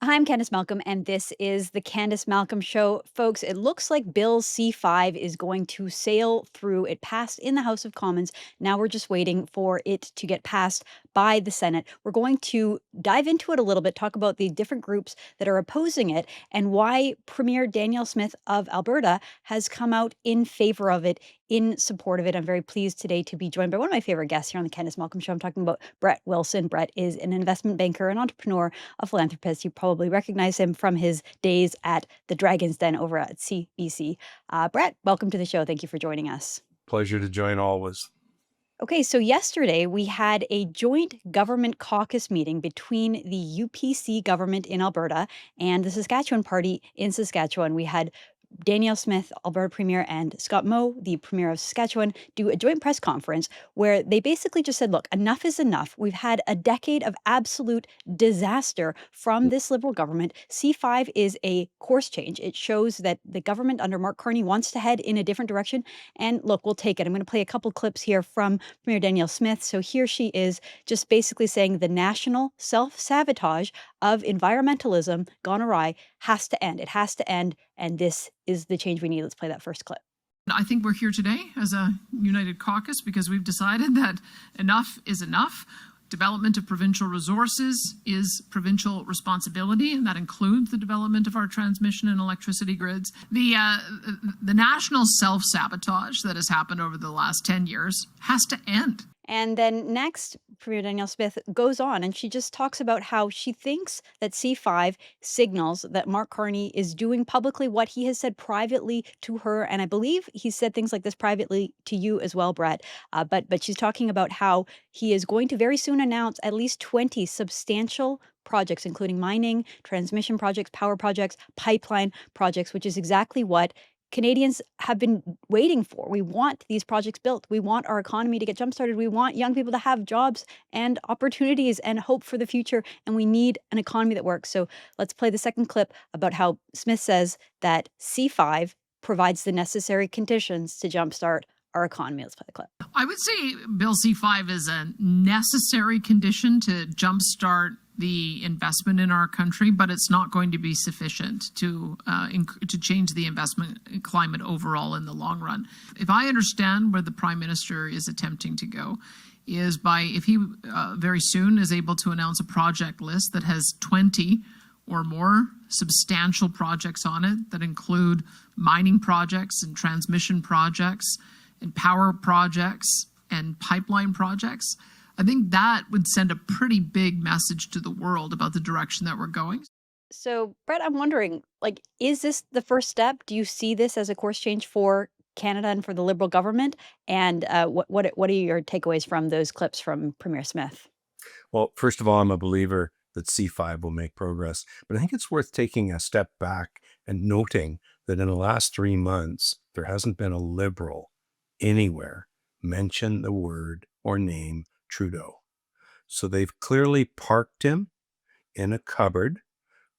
Hi, I'm Candice Malcolm, and this is the Candice Malcolm Show. Folks, it looks like Bill C-5 is going to sail through. It passed in the House of Commons. Now we're just waiting for it to get passed by the Senate. We're going to dive into it a little bit, talk about the different groups that are opposing it, and why Premier Danielle Smith of Alberta has come out in favor of it, in support of it. I'm very pleased today to be joined by one of my favorite guests here on the Candice Malcolm Show. I'm talking about Brett Wilson. Brett is an investment banker, an entrepreneur, a philanthropist. You probably recognize him from his days at the Dragon's Den over at CBC. Brett, welcome to the show. Thank you for joining us. Pleasure to join always. Okay, so yesterday we had a joint government caucus meeting between the UPC government in Alberta and the Saskatchewan party in Saskatchewan. We had Danielle Smith, Alberta Premier, and Scott Moe, the Premier of Saskatchewan, do a joint press conference where they basically just said, look, enough is enough. We've had a decade of absolute disaster from this Liberal government. C-5 is a course change. It shows that the government under Mark Carney wants to head in a different direction. And look, we'll take it. I'm going to play a couple clips here from Premier Danielle Smith. So here she is just basically saying the national self-sabotage of environmentalism gone awry has to end. It has to end. And this is the change we need. Let's play that first clip. I think we're here today as a united caucus because we've decided that enough is enough. Development of provincial resources is provincial responsibility, and that includes the development of our transmission and electricity grids. The national self-sabotage that has happened over the last 10 years has to end. And then next, Premier Danielle Smith goes on and she just talks about how she thinks that C-5 signals that Mark Carney is doing publicly what he has said privately to her. And I believe he said things like this privately to you as well, Brett. But she's talking about how he is going to very soon announce at least 20 substantial projects, including mining, transmission projects, power projects, pipeline projects, which is exactly what Canadians have been waiting for. We want these projects built. We want our economy to get jump-started. We want young people to have jobs and opportunities and hope for the future. And we need an economy that works. So let's play the second clip about how Smith says that C-5 provides the necessary conditions to jumpstart our economy. Let's play the clip. I would say Bill C-5 is a necessary condition to jumpstart the investment in our country, but it's not going to be sufficient to change the investment climate overall in the long run. If I understand where the Prime Minister is attempting to go, is if he very soon is able to announce a project list that has 20 or more substantial projects on it that include mining projects and transmission projects and power projects and pipeline projects, I think that would send a pretty big message to the world about the direction that we're going. So, Brett, I'm wondering, is this the first step? Do you see this as a course change for Canada and for the Liberal government? And what are your takeaways from those clips from Premier Smith? Well, first of all, I'm a believer that C-5 will make progress, but I think it's worth taking a step back and noting that in the last 3 months, there hasn't been a Liberal anywhere mention the word or name Trudeau. So they've clearly parked him in a cupboard.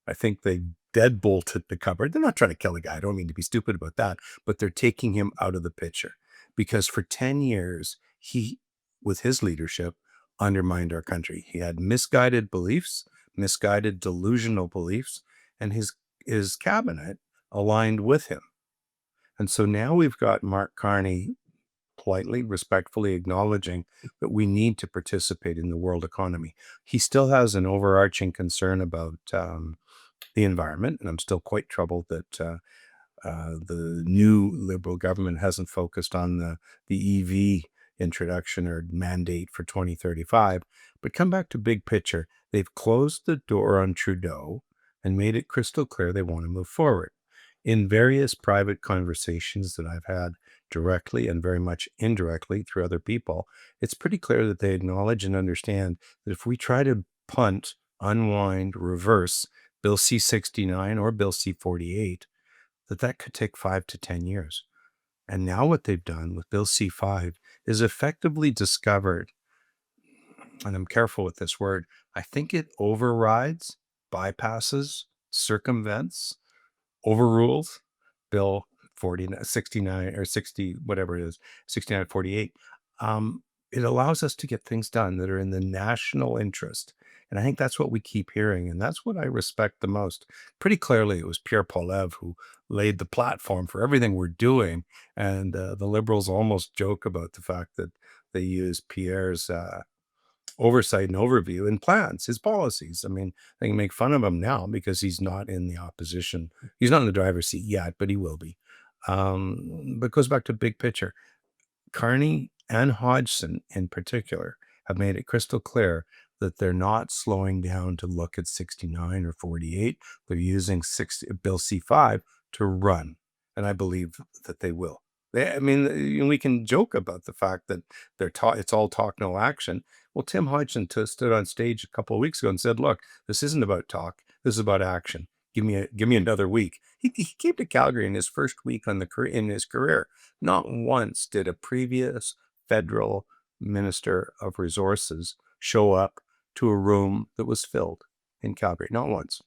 I think they deadbolted the cupboard. They're not trying to kill the guy. I don't mean to be stupid about that, but they're taking him out of the picture because for 10 years, he, with his leadership, undermined our country. He had misguided beliefs, misguided delusional beliefs, and his cabinet aligned with him. And so now we've got Mark Carney politely, respectfully acknowledging that we need to participate in the world economy. He still has an overarching concern about the environment, and I'm still quite troubled that the new Liberal government hasn't focused on the EV introduction or mandate for 2035. But come back to big picture. They've closed the door on Trudeau and made it crystal clear they want to move forward. In various private conversations that I've had directly and very much indirectly through other people, it's pretty clear that they acknowledge and understand that if we try to punt, unwind, reverse Bill C-69 or Bill C-48, that could take 5 to 10 years. And now what they've done with Bill C-5 is effectively discovered, and I'm careful with this word, I think it overrides, bypasses, circumvents, overrules Bill 69 or 60, whatever it is, 6948. It allows us to get things done that are in the national interest. And I think that's what we keep hearing. And that's what I respect the most. Pretty clearly, it was Pierre Poilievre who laid the platform for everything we're doing. And the Liberals almost joke about the fact that they use Pierre's oversight and overview and plans, his policies. I mean, they can make fun of him now because he's not in the opposition. He's not in the driver's seat yet, but he will be. But it goes back to big picture. Carney and Hodgson in particular have made it crystal clear that they're not slowing down to look at 69 or 48. They're using Bill C-5 to run. And I believe that they will. I mean, we can joke about the fact that it's all talk, no action. Well, Tim Hodgson stood on stage a couple of weeks ago and said, look, this isn't about talk. This is about action. Give me another week. He came to Calgary in his first week in his career. Not once did a previous federal minister of resources show up to a room that was filled in Calgary. Not once.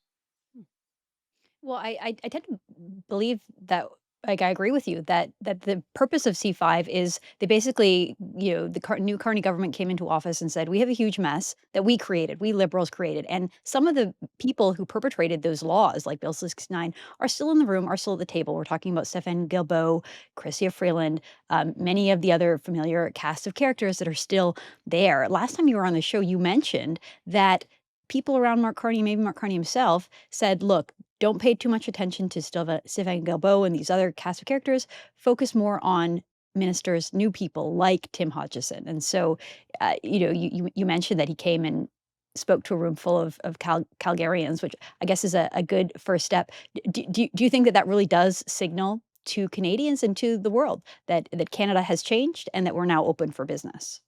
Well, I tend to believe that, like, I agree with you that the purpose of C5 is they basically, the new Carney government came into office and said, we have a huge mess that we created, we Liberals created. And some of the people who perpetrated those laws, like Bill 69, are still in the room, are still at the table. We're talking about Stéphane Guilbeault, Chrystia Freeland, many of the other familiar cast of characters that are still there. Last time you were on the show, you mentioned that people around Mark Carney, maybe Mark Carney himself, said, look, don't pay too much attention to Stéphane Guilbeault and these other cast of characters. Focus more on ministers, new people like Tim Hodgson. And so, you mentioned that he came and spoke to a room full of Calgarians, which I guess is a good first step. Do you think that really does signal to Canadians and to the world that Canada has changed and that we're now open for business?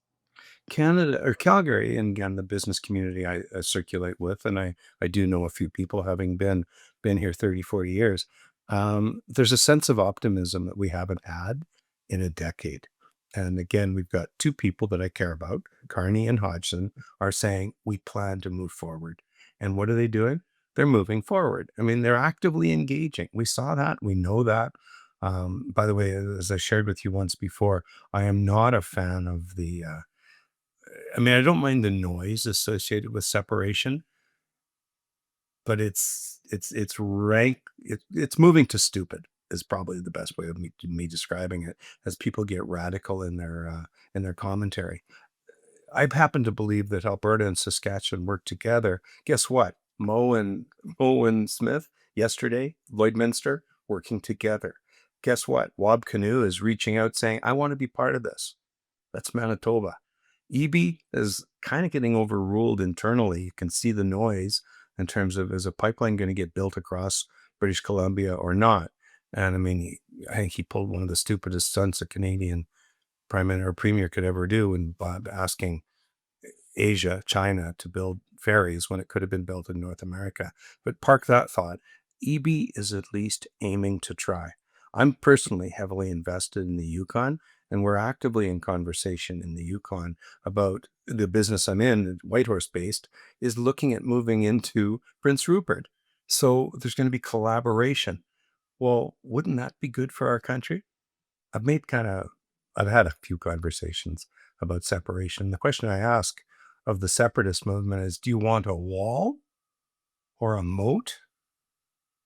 Canada or Calgary, and again, the business community I circulate with, and I do know a few people having been here 30, 40 years. There's a sense of optimism that we haven't had in a decade. And again, we've got two people that I care about, Carney and Hodgson, are saying we plan to move forward. And what are they doing? They're moving forward. I mean, they're actively engaging. We saw that. We know that. By the way, as I shared with you once before, I am not a fan of I mean, I don't mind the noise associated with separation, but it's moving to stupid is probably the best way of me describing it as people get radical in their commentary. I happen to believe that Alberta and Saskatchewan work together. Guess what? Mo and Smith yesterday, Lloydminster working together. Guess what? Wab Canoe is reaching out saying, I want to be part of this. That's Manitoba. EB is kind of getting overruled internally. You can see the noise in terms of, is a pipeline going to get built across British Columbia or not? And I mean, I think he pulled one of the stupidest stunts a Canadian prime minister or premier could ever do, and asking Asia, China, to build ferries when it could have been built in North America. But park that thought. EB is at least aiming to try. I'm personally heavily invested in the Yukon, and we're actively in conversation in the Yukon about the business I'm in, Whitehorse based, is looking at moving into Prince Rupert. So there's going to be collaboration. Well, wouldn't that be good for our country? I've had a few conversations about separation. The question I ask of the separatist movement is, do you want a wall or a moat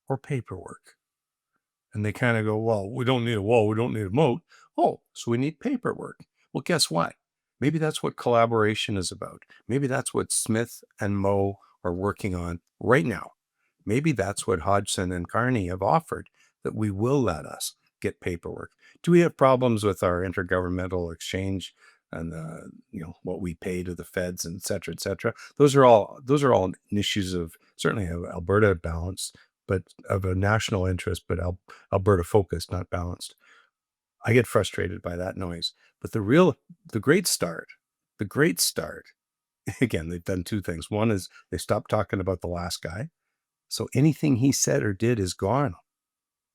or paperwork? And they kind of go, well, we don't need a wall. We don't need a moat. Oh, so we need paperwork. Well, guess what? Maybe that's what collaboration is about. Maybe that's what Smith and Mo are working on right now. Maybe that's what Hodgson and Carney have offered, that we will let us get paperwork. Do we have problems with our intergovernmental exchange and what we pay to the feds, and et cetera, et cetera? Those are all issues of certainly of Alberta balance, but of a national interest, but Alberta focused, not balanced. I get frustrated by that noise. But the great start, again, they've done two things. One is they stopped talking about the last guy. So anything he said or did is gone.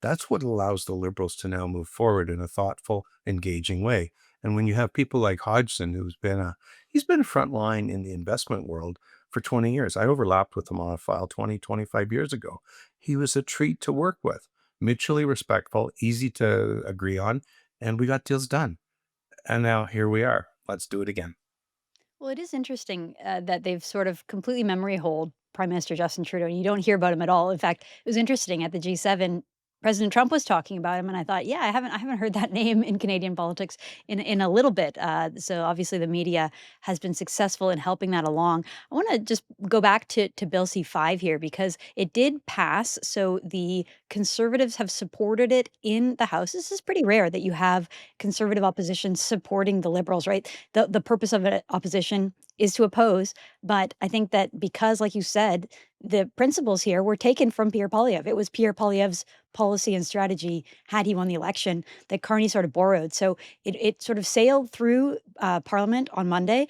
That's what allows the Liberals to now move forward in a thoughtful, engaging way. And when you have people like Hodgson, he's been a front line in the investment world for 20 years. I overlapped with him on a file 20, 25 years ago. He was a treat to work with, mutually respectful, easy to agree on, and we got deals done. And now here we are. Let's do it again. Well, it is interesting that they've sort of completely memory hold Prime Minister Justin Trudeau, and you don't hear about him at all. In fact, it was interesting at the G7. President Trump was talking about him, and I thought, yeah, I haven't heard that name in Canadian politics in a little bit. So obviously, the media has been successful in helping that along. I want to just go back to Bill C-5 here because it did pass. So the Conservatives have supported it in the House. This is pretty rare that you have Conservative opposition supporting the Liberals, right? The purpose of an opposition is to oppose, but I think that because, like you said, the principles here were taken from Pierre Poilievre. It was Pierre Poilievre's policy and strategy, had he won the election, that Carney sort of borrowed. So it sort of sailed through Parliament on Monday,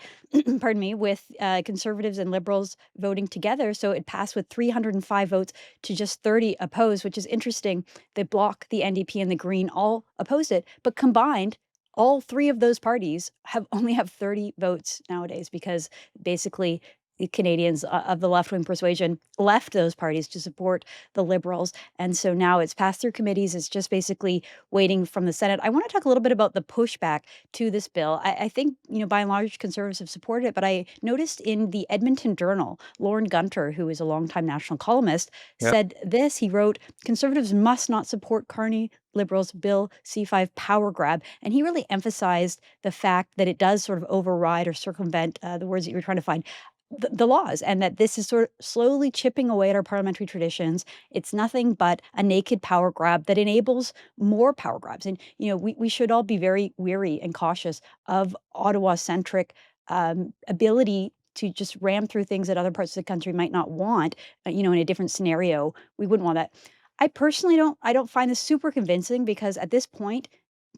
pardon me, with Conservatives and Liberals voting together. So it passed with 305 votes to just 30 opposed, which is interesting. The Bloc, the NDP, and the Green all opposed it, but combined, all three of those parties only have 30 votes nowadays because basically the Canadians of the left-wing persuasion left those parties to support the Liberals, and so now it's passed through committees. It's just basically waiting from the Senate. I want to talk a little bit about the pushback to this bill. I think, by and large, Conservatives have supported it, but I noticed in the Edmonton Journal, Lauren Gunter, who is a longtime national columnist, Yeah. said this. He wrote, "Conservatives must not support Carney Liberals' Bill C-5 power grab." And he really emphasized the fact that it does sort of override or circumvent the words that you were trying to find the laws, and that this is sort of slowly chipping away at our parliamentary traditions. It's nothing but a naked power grab that enables more power grabs. And, we should all be very weary and cautious of Ottawa centric ability to just ram through things that other parts of the country might not want. In a different scenario, we wouldn't want that. I personally I don't find this super convincing because at this point,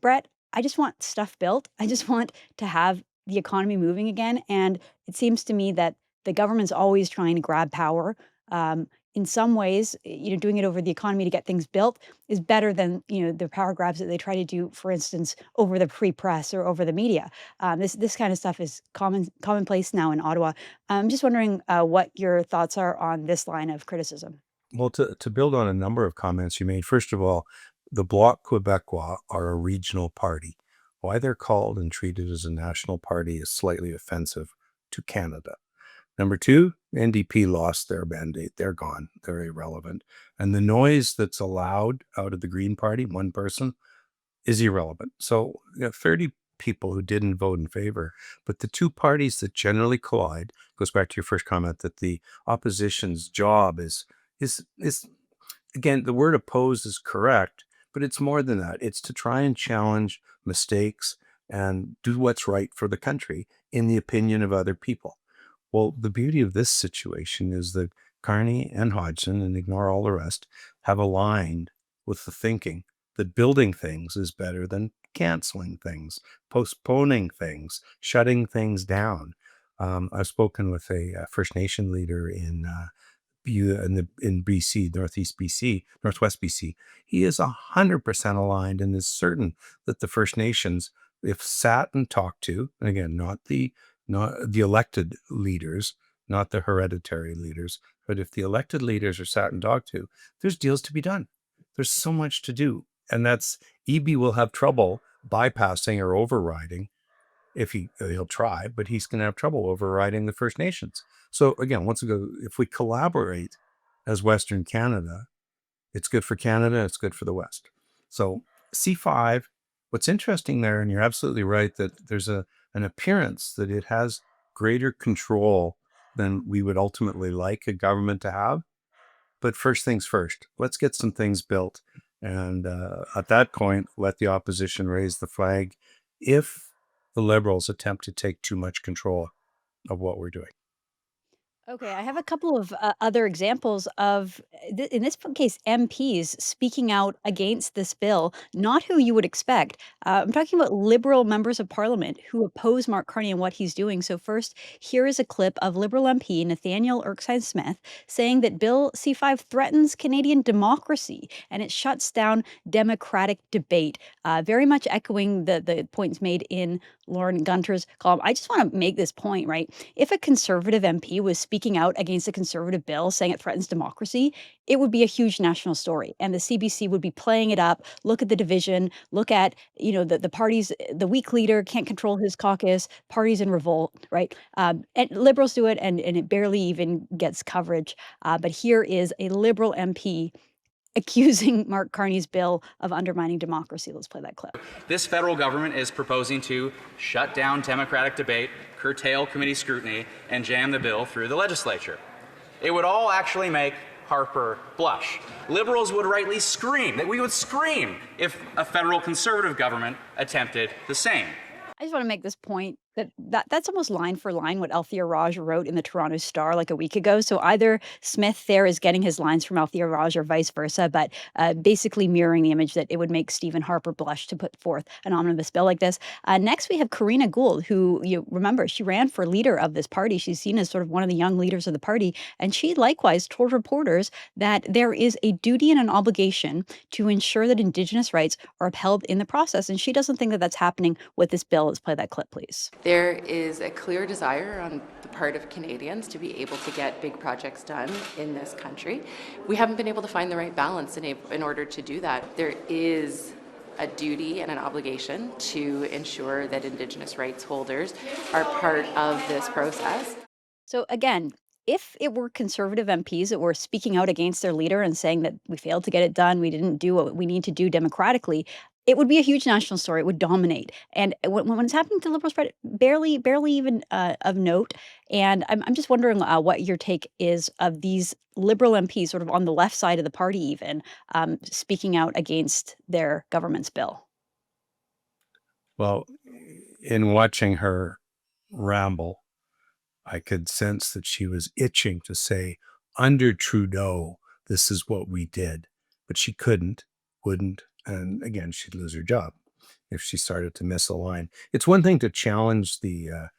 Brett, I just want stuff built. I just want to have the economy moving again. And it seems to me that the government's always trying to grab power. In some ways, doing it over the economy to get things built is better than the power grabs that they try to do, for instance, over the free press or over the media. This kind of stuff is commonplace now in Ottawa. I'm just wondering what your thoughts are on this line of criticism. Well, to build on a number of comments you made, first of all, the Bloc Québécois are a regional party. Why they're called and treated as a national party is slightly offensive to Canada. Number two, NDP lost their mandate. They're gone. They're irrelevant. And the noise that's allowed out of the Green Party, one person, is irrelevant. So 30 people who didn't vote in favor. But the two parties that generally collide, goes back to your first comment that the opposition's job is again, the word oppose is correct, but it's more than that. It's to try and challenge mistakes and do what's right for the country in the opinion of other people. Well, the beauty of this situation is that Carney and Hodgson, and ignore all the rest, have aligned with the thinking that building things is better than canceling things, postponing things, shutting things down. I've spoken with a First Nation leader in BC, Northeast BC, Northwest BC. He is 100% aligned and is certain that the First Nations, if sat and talked to, and again, not the elected leaders, not the hereditary leaders, but if the elected leaders are sat and talked to, there's deals to be done. There's so much to do. And that's EB will have trouble bypassing or overriding if he'll try, but he's going to have trouble overriding the First Nations. So again, once again, if we collaborate as Western Canada, it's good for Canada, it's good for the West. So C5, what's interesting there, and you're absolutely right, that there's an appearance that it has greater control than we would ultimately like a government to have. But first things first, let's get some things built. And at that point, let the opposition raise the flag if the Liberals attempt to take too much control of what we're doing. Okay, I have a couple of other examples of, in this case, MPs speaking out against this bill, not who you would expect. I'm talking about Liberal members of Parliament who oppose Mark Carney and what he's doing. So, first, here is a clip of Liberal MP Nathaniel Erskine Smith saying that Bill C-5 threatens Canadian democracy and it shuts down democratic debate, very much echoing the points made in Lauren Gunter's column. I just want to make this point, right? If a Conservative MP was speaking out against a Conservative bill saying it threatens democracy, it would be a huge national story. And the CBC would be playing it up. Look at the division. Look at, the parties, the weak leader can't control his caucus, parties in revolt, right? And Liberals do it, and it barely even gets coverage. But here is a Liberal MP accusing Mark Carney's bill of undermining democracy. Let's play that clip. This federal government is proposing to shut down democratic debate, curtail committee scrutiny, and jam the bill through the legislature. It would all actually make Harper blush. Liberals would rightly scream, that we would scream if a federal conservative government attempted the same. I just want to make this point that's almost line for line what Althea Raj wrote in the Toronto Star like a week ago. So either Smith there is getting his lines from Althea Raj or vice versa, but basically mirroring the image that it would make Stephen Harper blush to put forth an omnibus bill like this. Next, we have Karina Gould, who, you remember, she ran for leader of this party. She's seen as sort of one of the young leaders of the party. And she likewise told reporters that there is a duty and an obligation to ensure that Indigenous rights are upheld in the process. And she doesn't think that that's happening with this bill. Let's play that clip, please. There is a clear desire on the part of Canadians to be able to get big projects done in this country. We haven't been able to find the right balance in order to do that. There is a duty and an obligation to ensure that Indigenous rights holders are part of this process. So again, if it were Conservative MPs that were speaking out against their leader and saying that we failed to get it done, we didn't do what we need to do democratically, it would be a huge national story. It would dominate. And when it's happening to Liberals, barely even of note. And I'm just wondering what your take is of these Liberal MPs, sort of on the left side of the party, even speaking out against their government's bill. Well, in watching her ramble, I could sense that she was itching to say, under Trudeau, this is what we did. But she wouldn't. And again, she'd lose her job if she started to miss a line. It's one thing to challenge the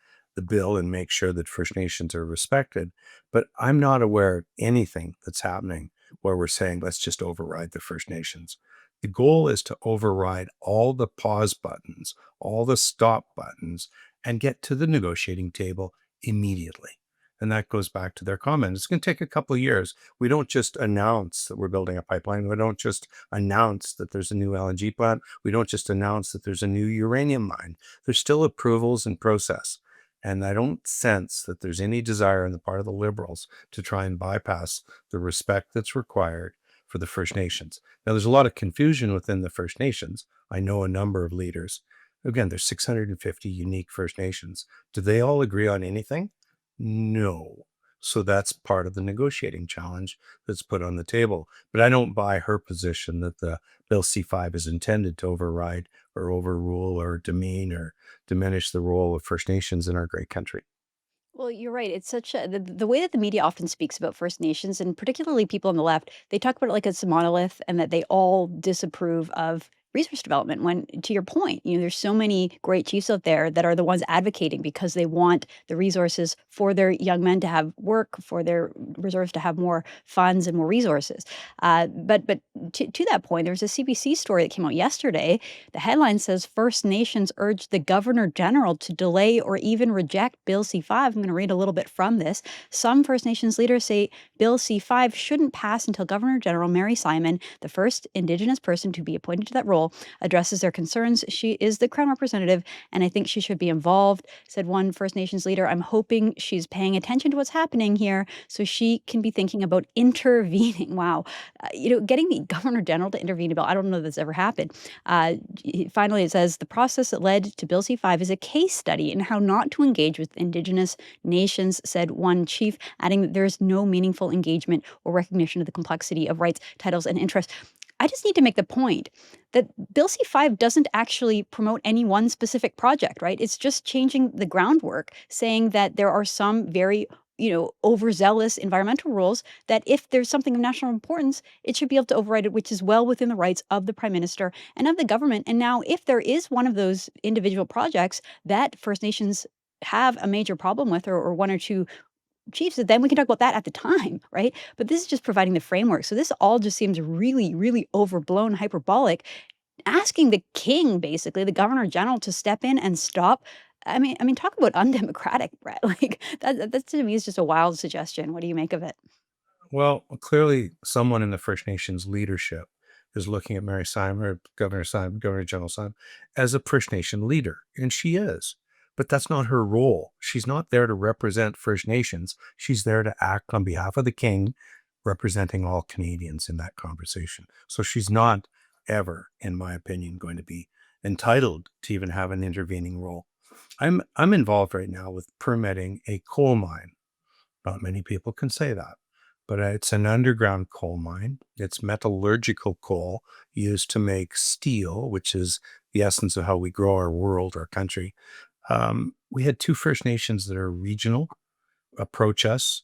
bill and make sure that First Nations are respected, but I'm not aware of anything that's happening where we're saying, let's just override the First Nations. The goal is to override all the pause buttons, all the stop buttons, and get to the negotiating table immediately. And that goes back to their comment. It's going to take a couple of years. We don't just announce that we're building a pipeline. We don't just announce that there's a new LNG plant. We don't just announce that there's a new uranium mine. There's still approvals in process. And I don't sense that there's any desire on the part of the Liberals to try and bypass the respect that's required for the First Nations. Now, there's a lot of confusion within the First Nations. I know a number of leaders. Again, there's 650 unique First Nations. Do they all agree on anything? No. So that's part of the negotiating challenge that's put on the table. But I don't buy her position that the Bill C-5 is intended to override or overrule or demean or diminish the role of First Nations in our great country. Well, you're right. It's such the way that the media often speaks about First Nations, and particularly people on the left, they talk about it like it's a monolith and that they all disapprove of resource development. When, to your point, there's so many great chiefs out there that are the ones advocating because they want the resources for their young men to have work, for their reserves to have more funds and more resources. But to that point, there's a CBC story that came out yesterday. The headline says First Nations urged the Governor General to delay or even reject Bill C-5. I'm going to read a little bit from this. Some First Nations leaders say Bill C-5 shouldn't pass until Governor General Mary Simon, the first Indigenous person to be appointed to that role, addresses their concerns. She is the Crown representative, and I think she should be involved, said one First Nations leader. I'm hoping she's paying attention to what's happening here so she can be thinking about intervening. Wow. Getting the Governor General to intervene about, I don't know if that's ever happened. Finally, it says the process that led to Bill C-5 is a case study in how not to engage with Indigenous nations, said one chief, adding that there is no meaningful engagement or recognition of the complexity of rights, titles, and interests. I just need to make the point that Bill C-5 doesn't actually promote any one specific project, right? It's just changing the groundwork, saying that there are some very overzealous environmental rules that if there's something of national importance, it should be able to override it, which is well within the rights of the Prime Minister and of the government. And now, if there is one of those individual projects that First Nations have a major problem with, or one or two chiefs, then we can talk about that at the time, right? But this is just providing the framework. So this all just seems really, really overblown, hyperbolic, asking the king, basically, the Governor General, to step in and stop. I mean, talk about undemocratic, Brett. Like that to me is just a wild suggestion. What do you make of it? Well, clearly someone in the First Nations leadership is looking at Mary Simon, or Governor General Simon, as a First Nation leader, and she is. But that's not her role. She's not there to represent First Nations. She's there to act on behalf of the King, representing all Canadians in that conversation. So she's not ever, in my opinion, going to be entitled to even have an intervening role. I'm involved right now with permitting a coal mine. Not many people can say that, but it's an underground coal mine. It's metallurgical coal used to make steel, which is the essence of how we grow our world, our country. We had 2 First Nations that are regional approach us,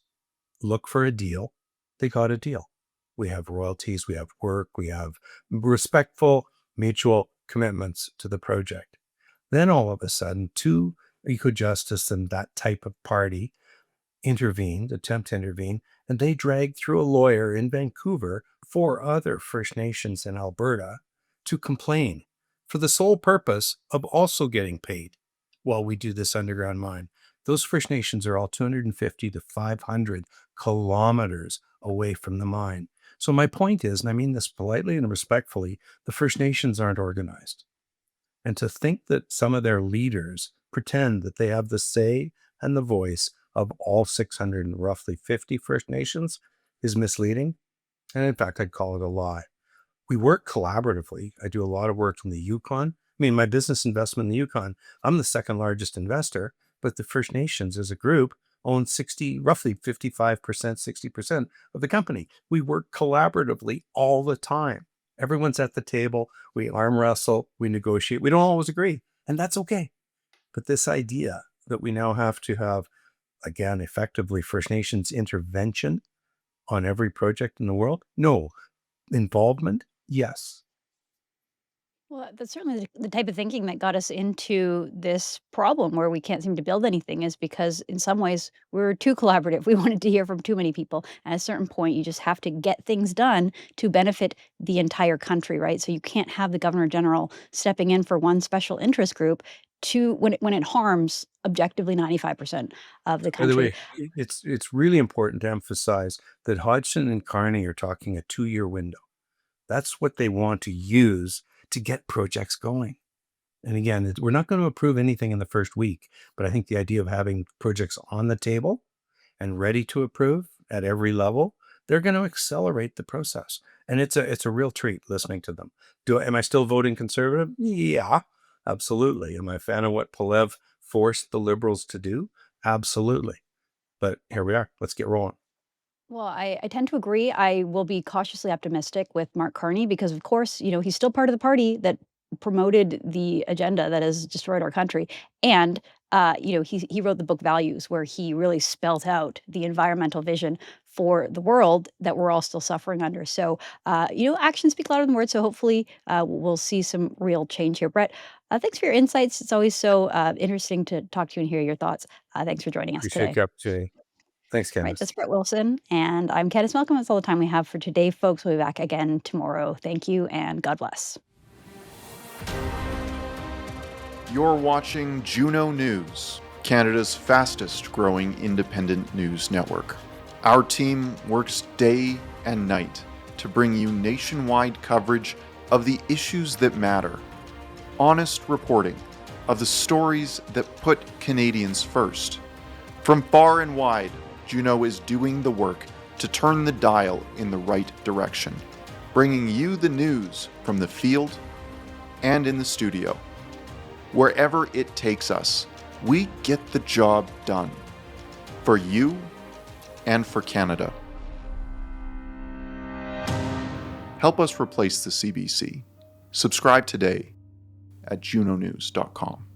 look for a deal. They got a deal. We have royalties, we have work, we have respectful mutual commitments to the project. Then all of a sudden, 2 eco-justice and that type of party attempt to intervene, and they dragged through a lawyer in Vancouver 4 other First Nations in Alberta to complain for the sole purpose of also getting paid while we do this underground mine. Those First Nations are all 250 to 500 kilometers away from the mine. So my point is, and I mean this politely and respectfully, the First Nations aren't organized. And to think that some of their leaders pretend that they have the say and the voice of all 650 First Nations is misleading. And in fact, I'd call it a lie. We work collaboratively. I do a lot of work in the Yukon. I mean, my business investment in the Yukon, I'm the second largest investor, but the First Nations as a group own roughly 55%, 60% of the company. We work collaboratively all the time. Everyone's at the table. We arm wrestle. We negotiate. We don't always agree, and that's okay. But this idea that we now have to have, again, effectively First Nations intervention on every project in the world? No. Involvement? Yes. Well, that's certainly the type of thinking that got us into this problem where we can't seem to build anything, is because in some ways we're too collaborative. We wanted to hear from too many people. At a certain point, you just have to get things done to benefit the entire country, right? So you can't have the Governor General stepping in for one special interest group to when it harms objectively 95% of the By the country. way, it's really important to emphasize that Hodgson and Carney are talking a 2-year window. That's what they want to use to get projects going. And again, we're not going to approve anything in the first week, but I think the idea of having projects on the table and ready to approve at every level, they're going to accelerate the process. And it's a real treat listening to them. Am I still voting Conservative? Yeah, absolutely. Am I a fan of what Poilievre forced the Liberals to do? Absolutely. But here we are. Let's get rolling. Well, I tend to agree. I will be cautiously optimistic with Mark Carney because, of course, he's still part of the party that promoted the agenda that has destroyed our country. And, he wrote the book Values, where he really spelt out the environmental vision for the world that we're all still suffering under. So, actions speak louder than words. So hopefully we'll see some real change here. Brett, thanks for your insights. It's always so interesting to talk to you and hear your thoughts. Thanks for joining us Appreciate today. the opportunity. Thanks, Right, Candice. that's Brett Wilson, and I'm Candice Malcolm. That's all the time we have for today, folks. We'll be back again tomorrow. Thank you, and God bless. You're watching Juno News, Canada's fastest growing independent news network. Our team works day and night to bring you nationwide coverage of the issues that matter. Honest reporting of the stories that put Canadians first. From far and wide, Juno is doing the work to turn the dial in the right direction, bringing you the news from the field and in the studio. Wherever it takes us, we get the job done. For you and for Canada. Help us replace the CBC. Subscribe today at junonews.com.